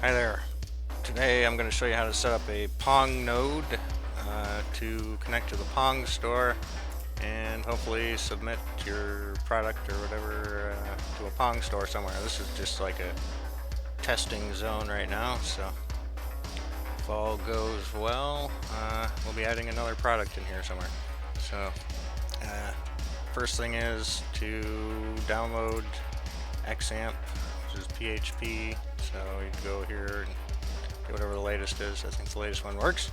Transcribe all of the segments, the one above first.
Hi there. Today I'm going to show you how to set up a Pong node to connect to the Pong store and hopefully submit your product or whatever to a Pong store somewhere. This is just like a testing zone right now, so if all goes well, we'll be adding another product in here somewhere. So first thing is to download xampp, which is PHP. So you can go here and get whatever the latest is. I think the latest one works.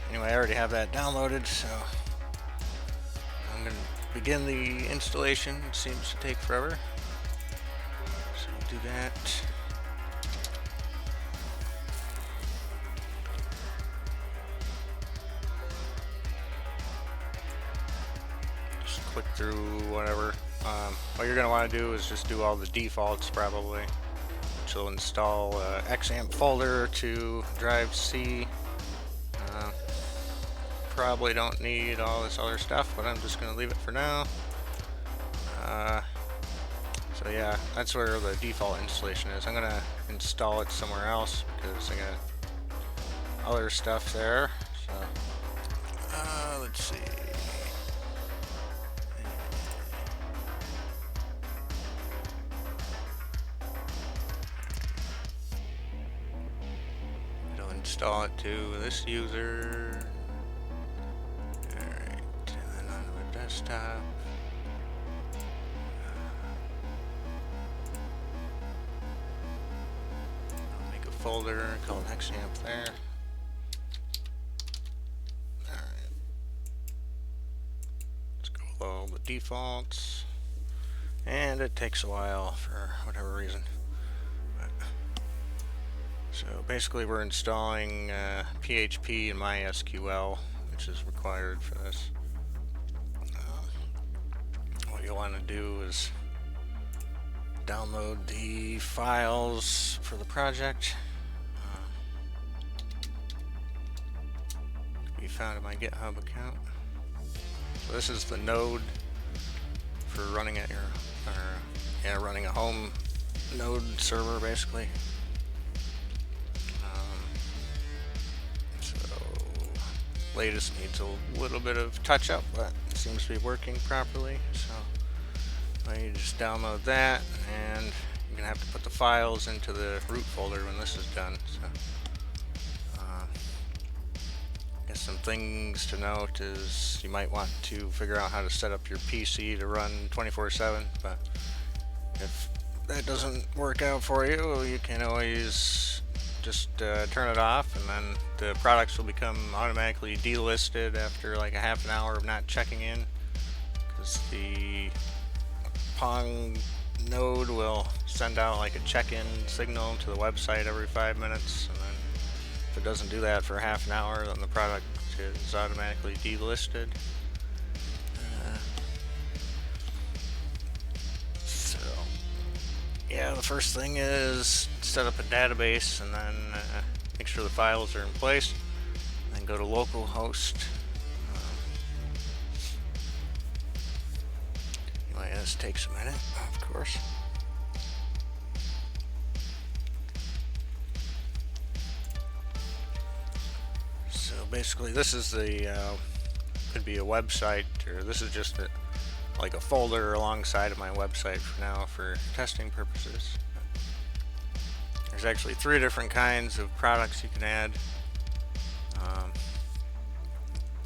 Anyway, I already have that downloaded, so I'm going to begin the installation. It seems to take forever, so we'll do that. Just click through whatever. What you're going to want to do is just do all the defaults probably, which will install xampp folder to drive C. Probably don't need all this other stuff, but I'm just going to leave it for now. So yeah, that's where the default installation is. I'm going to install it somewhere else because I got other stuff there. So let's see. It'll install it to this user. Alright, and then on the desktop. I'll make a folder called xampp there. Alright. Let's go with all the defaults. And it takes a while for whatever reason. So basically we're installing PHP and MySQL, which is required for this. What you'll want to do is download the files for the project. Can be found in my GitHub account. So this is the node for running at your, running a home node server basically. Latest needs a little bit of touch up, but it seems to be working properly. So you just download that, and you're gonna have to put the files into the root folder when this is done. So I guess some things to note is you might want to figure out how to set up your PC to run 24/7, but if that doesn't work out for you, you can always just turn it off, and then the products will become automatically delisted after like a half an hour of not checking in, because the Pong node will send out like a check-in signal to the website every 5 minutes, and then if it doesn't do that for half an hour, then the product is automatically delisted. Yeah, the first thing is set up a database, and then make sure the files are in place. Then go to localhost. Anyway, this takes a minute, of course. So basically, this is the could be a website, or this is just like a folder alongside of my website for now for testing purposes. There's actually 3 different kinds of products you can add.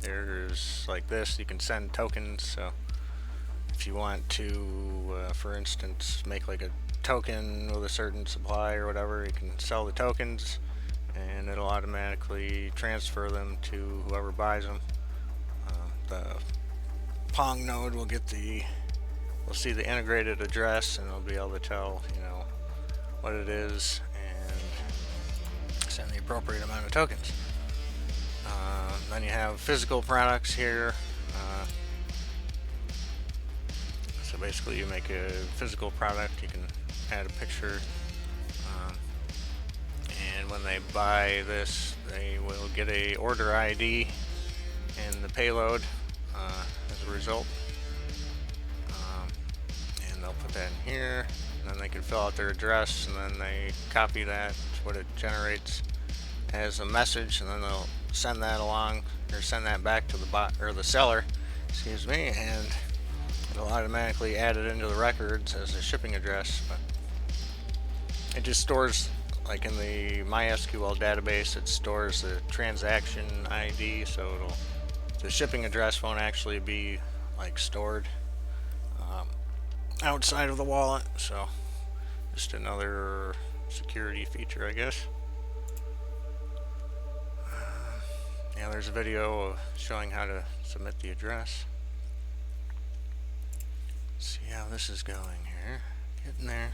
There's like this, you can send tokens, so if you want to for instance make like a token with a certain supply or whatever, you can sell the tokens and it'll automatically transfer them to whoever buys them. The Pong node will get we'll see the integrated address, and it'll be able to tell, what it is and send the appropriate amount of tokens. Then you have physical products here. So basically you make a physical product, you can add a picture, and when they buy this, they will get a order ID and the payload as a result, and they'll put that in here. and then they can fill out their address, and then they copy that, what it generates as a message, and then they'll send that along, or send that back to the bot or the seller, excuse me, and it'll automatically add it into the records as a shipping address. But it just stores, like in the MySQL database, it stores the transaction ID, so the shipping address won't actually be like stored outside of the wallet. So just another security feature, I guess. Yeah, there's a video showing how to submit the address. Let's see how this is going here. Getting there.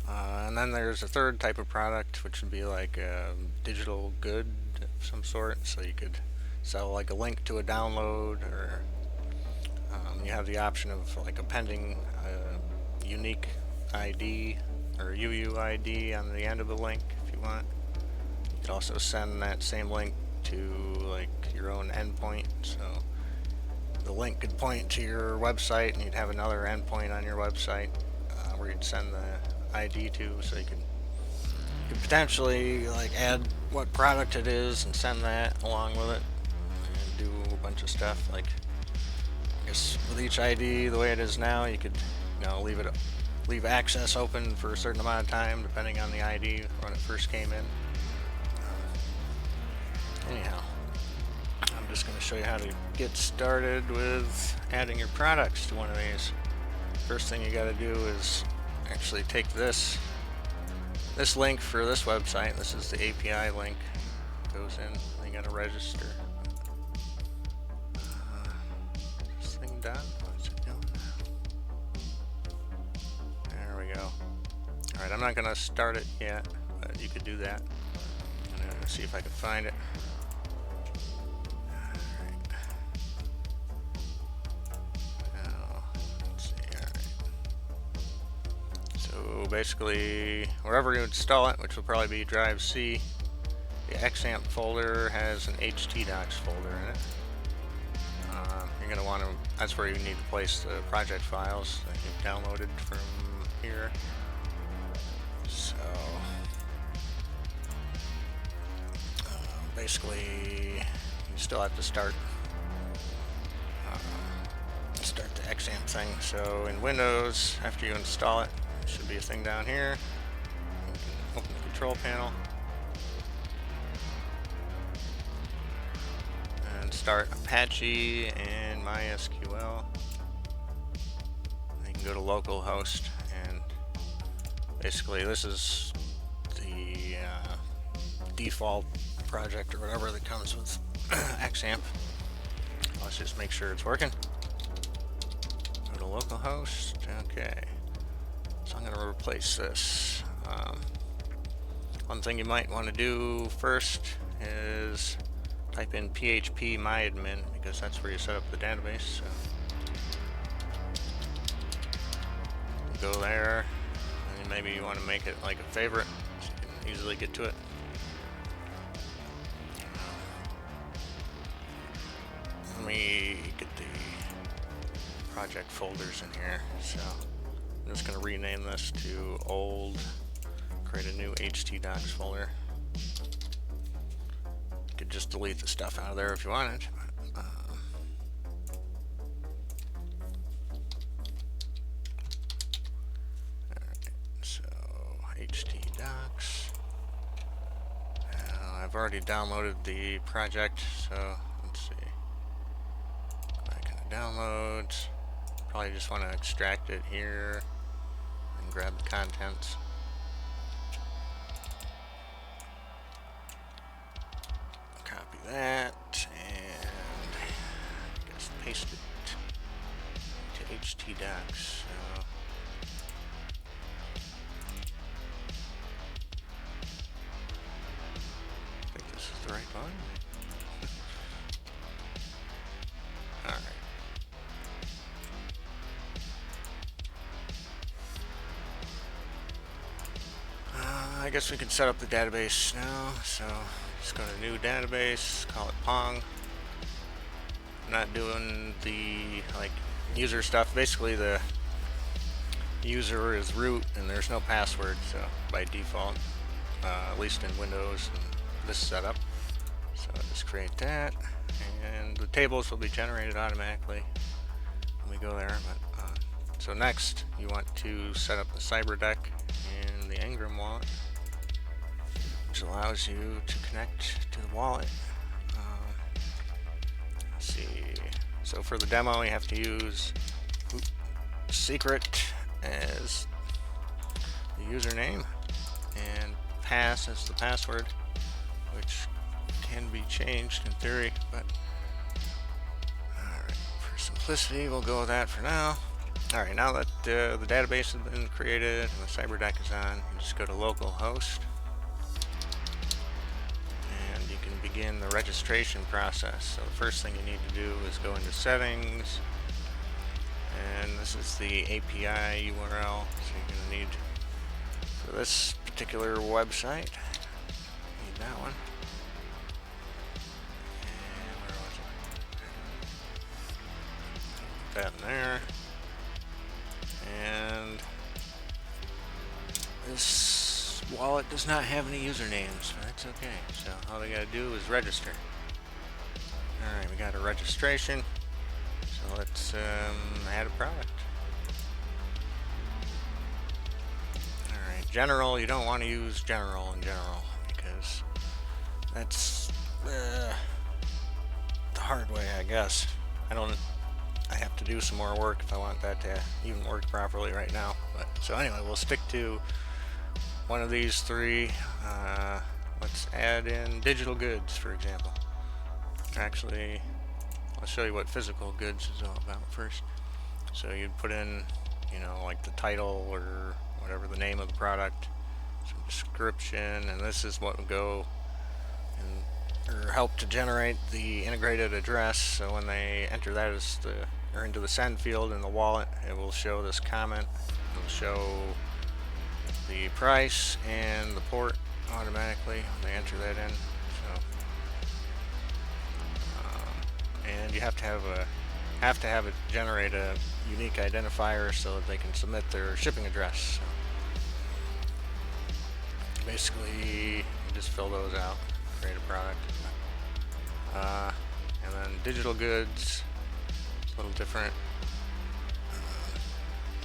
And then there's a third type of product, which would be like a digital good of some sort. So you could sell like a link to a download, or you have the option of like appending a unique ID or UUID on the end of the link if you want. You could also send that same link to like your own endpoint, so the link could point to your website, and you'd have another endpoint on your website where you'd send the ID to, so you could potentially like add what product it is and send that along with it, and do a bunch of stuff. Like, I guess with each ID the way it is now, you could leave access open for a certain amount of time depending on the ID when it first came in. Anyhow, I'm just going to show you how to get started with adding your products to one of these. First thing you got to do is actually take this link for this website. This is the API link. Goes in. You got to register. This thing done. What's it doing now? There we go. All right, I'm not going to start it yet, but you could do that. I'm going to see if I can find it. Basically, wherever you install it, which will probably be drive C, the xampp folder has an htdocs folder in it. You're going to want to, that's where you need to place the project files that you've downloaded from here. So basically, you still have to start the xampp thing. So in Windows, after you install it, should be a thing down here. You can open the control panel and start Apache and MySQL. And you can go to localhost, and basically this is the default project or whatever that comes with xampp. Let's just make sure it's working. Go to localhost. Okay. So I'm going to replace this. One thing you might want to do first is type in PHP myadmin, because that's where you set up the database. So go there, and maybe you want to make it like a favorite so you can easily get to it. Let me get the project folders in here. So I'm just going to rename this to old, create a new htdocs folder. You could just delete the stuff out of there if you wanted. Alright, so htdocs. I've already downloaded the project, so let's see. Back into downloads. Probably just want to extract it here and grab the contents. Copy that and I guess paste it to htdocs. So I think this is the right one. Alright. I guess we can set up the database now. So just go to new database, call it Pong. I'm not doing the like user stuff. Basically the user is root and there's no password, so by default, at least in Windows and this setup. So just create that, and the tables will be generated automatically when we go there. But so next, you want to set up the CyberDeck and the Engram wallet, which allows you to connect to the wallet. Let's see. So for the demo, you have to use secret as the username and pass as the password, which can be changed in theory, but alright, for simplicity we'll go with that for now. Alright, now that the database has been created and the CyberDeck is on, you just go to localhost and you can begin the registration process. So the first thing you need to do is go into settings, and this is the API URL, so you're going to need, for this particular website, need that one. And where was it? Put that in there. And this wallet does not have any usernames, but that's okay. So all we got to do is register. Alright, we got a registration. So let's add a product. Alright, general, you don't want to use general in general, because that's the hard way, I guess. I have to do some more work if I want that to even work properly right now. But so anyway, we'll stick to one of these three. Let's add in digital goods, for example. Actually, I'll show you what physical goods is all about first. So you'd put in, you know, like the title or whatever the name of the product, some description, and this is what would go and or help to generate the integrated address. So when they enter that as or into the send field in the wallet, it will show this comment. It will show the price and the port automatically when they enter that in. So and you have to have it generate a unique identifier so that they can submit their shipping address. So basically, you just fill those out, create a product, and then digital goods. It's a little different.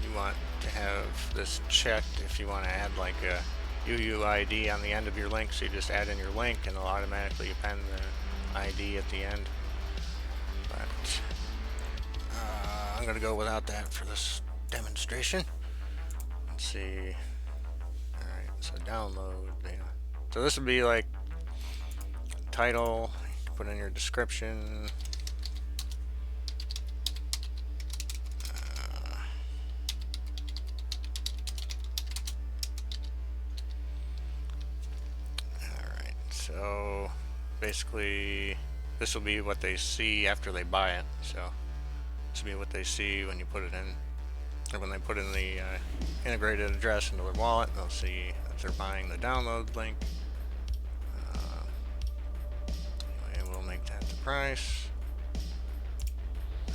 You want to have this checked if you want to add like a UUID on the end of your link. So you just add in your link, and it'll automatically append the ID at the end. But I'm going to go without that for this demonstration. Let's see. Alright, so download. Yeah. So this would be like title, you can put in your description. Alright, so basically this will be what they see after they buy it. So this will be what they see when you put it in, or when they put in the integrated address into their wallet. They'll see that they're buying the download link. Anyway, we'll make that the price. So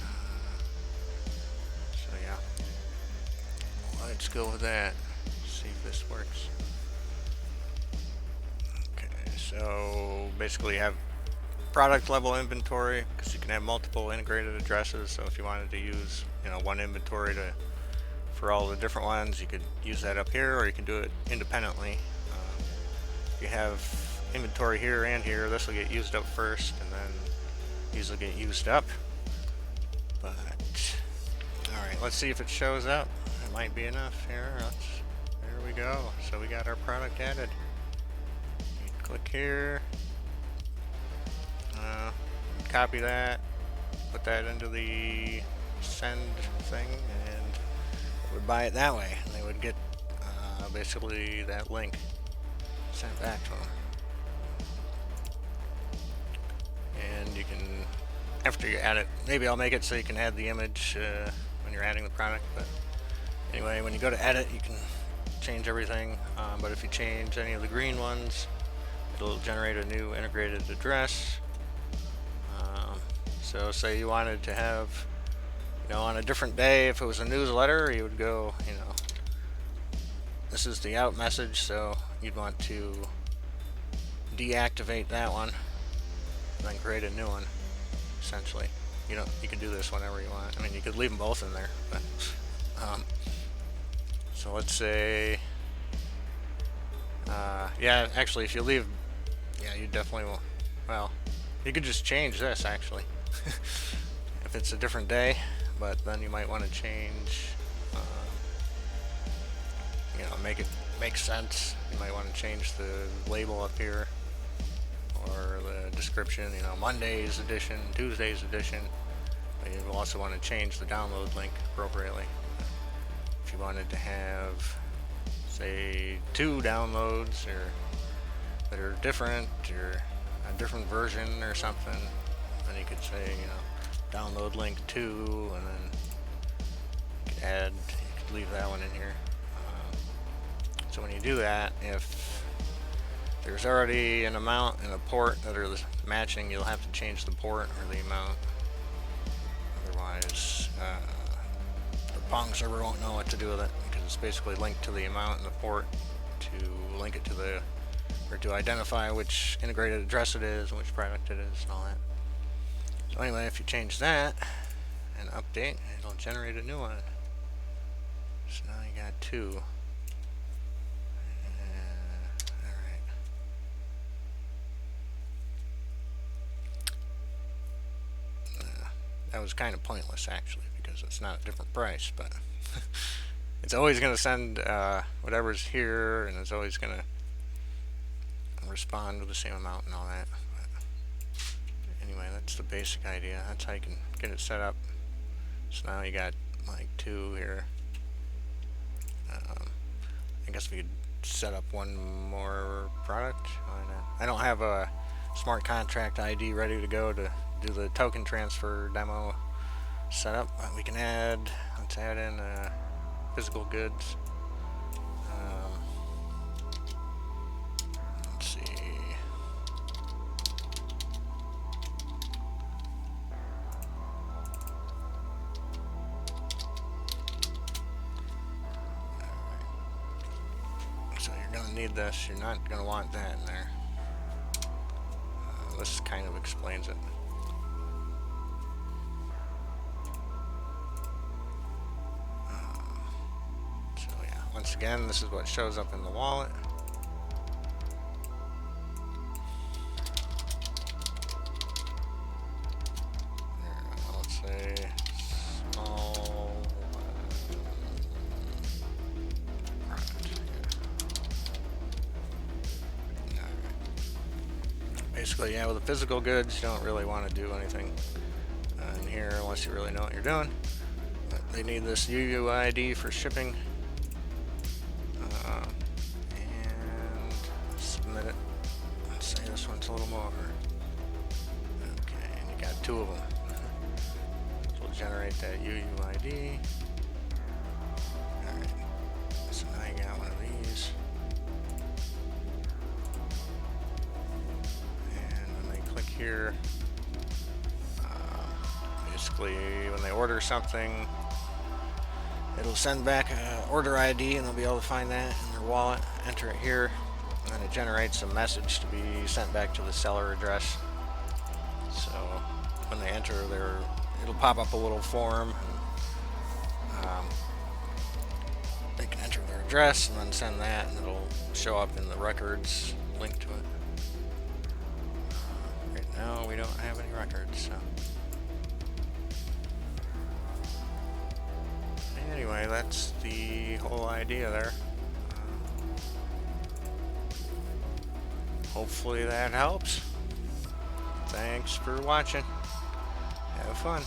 yeah, let's go with that. See if this works. Okay, so basically you have product level inventory, because you can have multiple integrated addresses. So if you wanted to use, you know, one inventory for all the different ones, you could use that up here, or you can do it independently. If you have inventory here and here, this will get used up first, and then these will get used up. But alright, let's see if it shows up. It might be enough here. There we go. So we got our product added. You click here. Copy that, put that into the send thing, and they would buy it that way, and they would get basically that link sent back to them. And you can, after you add it, maybe I'll make it so you can add the image when you're adding the product. But anyway, when you go to edit, you can change everything, but if you change any of the green ones, it'll generate a new integrated address. So say you wanted to have, you know, on a different day, if it was a newsletter, you would go, you know, this is the out message, so you'd want to deactivate that one and then create a new one, essentially. You can do this whenever you want. I mean, you could leave them both in there, but so let's say yeah, actually, if you leave, yeah, you definitely will. Well, you could just change this actually if it's a different day, but then you might want to change, make it make sense. You might want to change the label up here or the description, Monday's edition, Tuesday's edition. But you will also want to change the download link appropriately. If you wanted to have, say, 2 downloads that are different, or a different version or something, then you could say, download link 2, and then you could leave that one in here. So when you do that, if there's already an amount and a port that are matching, you'll have to change the port or the amount. Otherwise, the Pong server won't know what to do with it, because it's basically linked to the amount and the port to link it to or to identify which integrated address it is and which product it is and all that. So anyway, if you change that and update, it'll generate a new one. So now you got 2. That was kind of pointless actually, because it's not a different price, but it's always going to send whatever's here, and it's always going to respond with the same amount and all that. But anyway, that's the basic idea. That's how you can get it set up. So now you got like 2 here. I guess we could set up one more product. I don't have a smart contract ID ready to go to do the token transfer demo setup, but we can let's add in physical goods. Let's see. So you're going to need this. You're not going to want that in there. This kind of explains it. Once again, this is what shows up in the wallet. Let's say small product. Basically, yeah, with the physical goods, you don't really want to do anything in here unless you really know what you're doing. But they need this UUID for shipping. Submit it. Let's say this one's a little more. Okay, and you got 2 of them. So we'll generate that UUID. Alright, so now you got one of these. And when they click here, basically when they order something, it'll send back an order ID, and they'll be able to find that in their wallet, enter it here, and then it generates a message to be sent back to the seller address. So when they enter it'll pop up a little form, and they can enter their address and then send that, and it'll show up in the records linked to it. Right now we don't have any records, so. Anyway, that's the whole idea there. Hopefully that helps. Thanks for watching. Have fun.